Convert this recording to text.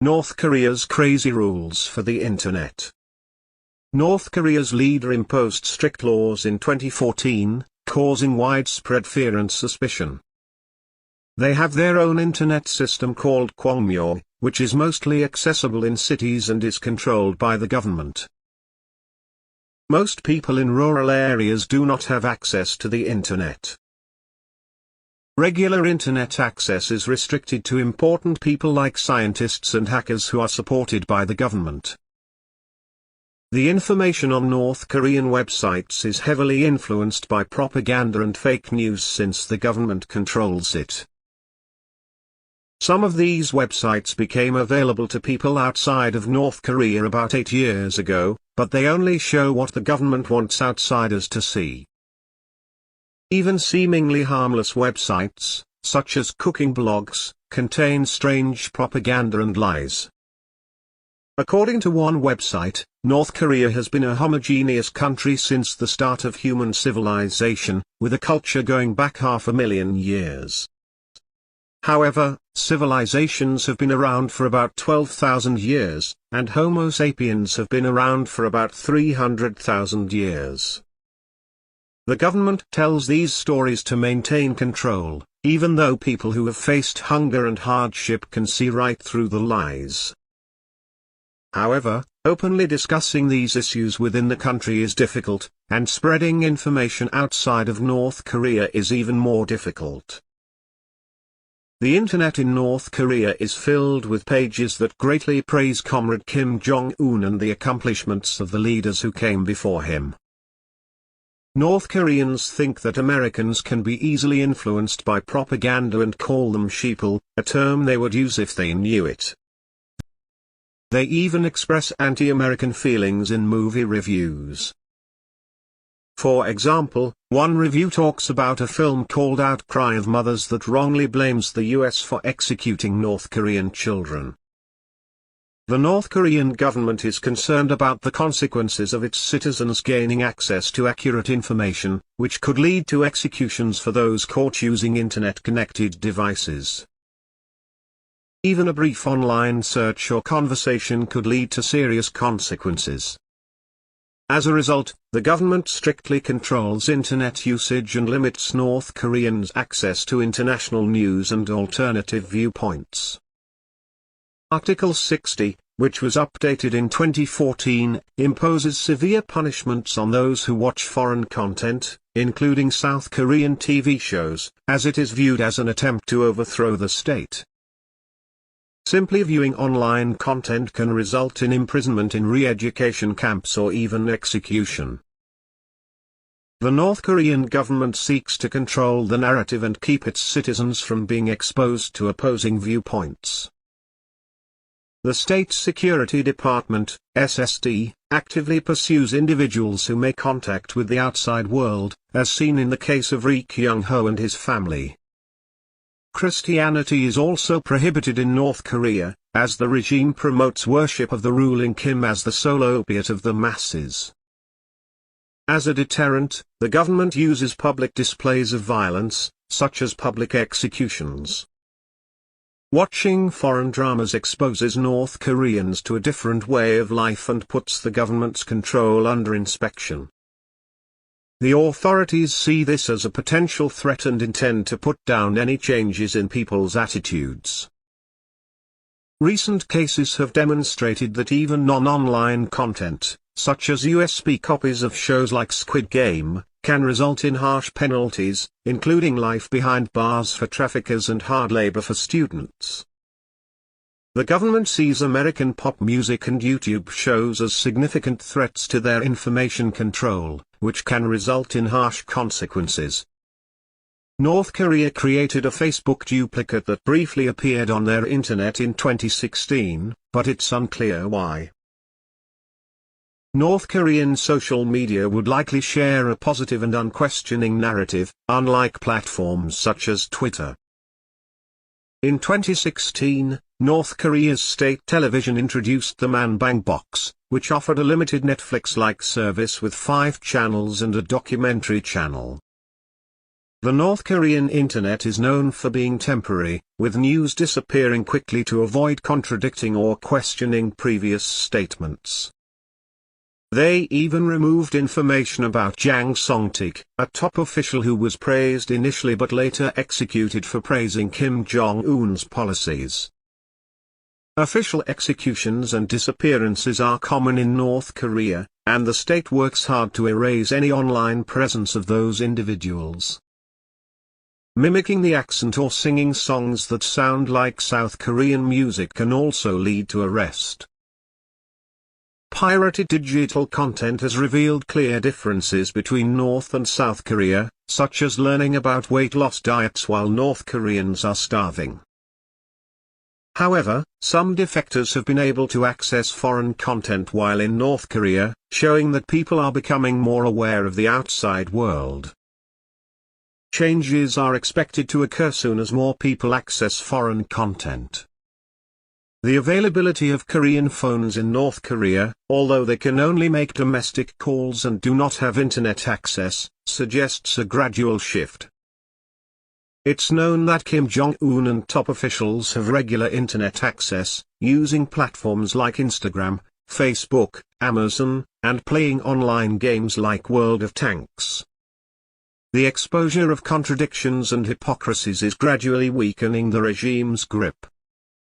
North Korea's crazy rules for the Internet. North Korea's leader imposed strict laws in 2014, causing widespread fear and suspicion. They have their own internet system called Kwangmyong, which is mostly accessible in cities and is controlled by the government. Most people in rural areas do not have access to the internet. Regular internet access is restricted to important people like scientists and hackers who are supported by the government. The information on North Korean websites is heavily influenced by propaganda and fake news since the government controls it. Some of these websites became available to people outside of North Korea about 8 years ago, but they only show what the government wants outsiders to see. Even seemingly harmless websites, such as cooking blogs, contain strange propaganda and lies. According to one website, North Korea has been a homogeneous country since the start of human civilization, with a culture going back 500,000 years. However, civilizations have been around for about 12,000 years, and Homo sapiens have been around for about 300,000 years. The government tells these stories to maintain control, even though people who have faced hunger and hardship can see right through the lies. However, openly discussing these issues within the country is difficult, and spreading information outside of North Korea is even more difficult. The internet in North Korea is filled with pages that greatly praise Comrade Kim Jong-un and the accomplishments of the leaders who came before him. North Koreans think that Americans can be easily influenced by propaganda and call them sheeple, a term they would use if they knew it. They even express anti-American feelings in movie reviews. For example, one review talks about a film called Outcry of Mothers that wrongly blames the US for executing North Korean children. The North Korean government is concerned about the consequences of its citizens gaining access to accurate information, which could lead to executions for those caught using internet-connected devices. Even a brief online search or conversation could lead to serious consequences. As a result, the government strictly controls internet usage and limits North Koreans' access to international news and alternative viewpoints. Article 60, which was updated in 2014, imposes severe punishments on those who watch foreign content, including South Korean TV shows, as it is viewed as an attempt to overthrow the state. Simply viewing online content can result in imprisonment in re-education camps or even execution. The North Korean government seeks to control the narrative and keep its citizens from being exposed to opposing viewpoints. The State Security Department, SSD, actively pursues individuals who make contact with the outside world, as seen in the case of Ri Kyung-ho and his family. Christianity is also prohibited in North Korea, as the regime promotes worship of the ruling Kim as the sole opiate of the masses. As a deterrent, the government uses public displays of violence, such as public executions. Watching foreign dramas exposes North Koreans to a different way of life and puts the government's control under inspection. The authorities see this as a potential threat and intend to put down any changes in people's attitudes. Recent cases have demonstrated that even non-online content, such as USB copies of shows like Squid Game, can result in harsh penalties, including life behind bars for traffickers and hard labor for students. The government sees American pop music and YouTube shows as significant threats to their information control, which can result in harsh consequences. North Korea created a Facebook duplicate that briefly appeared on their internet in 2016, but it's unclear why. North Korean social media would likely share a positive and unquestioning narrative, unlike platforms such as Twitter. In 2016, North Korea's state television introduced the Manbang Box, which offered a limited Netflix-like service with 5 channels and a documentary channel. The North Korean internet is known for being temporary, with news disappearing quickly to avoid contradicting or questioning previous statements. They even removed information about Jang Song-taek, a top official who was praised initially but later executed for praising Kim Jong-un's policies. Official executions and disappearances are common in North Korea, and the state works hard to erase any online presence of those individuals. Mimicking the accent or singing songs that sound like South Korean music can also lead to arrest. Pirated digital content has revealed clear differences between North and South Korea, such as learning about weight loss diets while North Koreans are starving. However, some defectors have been able to access foreign content while in North Korea, showing that people are becoming more aware of the outside world. Changes are expected to occur soon as more people access foreign content. The availability of Korean phones in North Korea, although they can only make domestic calls and do not have internet access, suggests a gradual shift. It's known that Kim Jong-un and top officials have regular internet access, using platforms like Instagram, Facebook, Amazon, and playing online games like World of Tanks. The exposure of contradictions and hypocrisies is gradually weakening the regime's grip.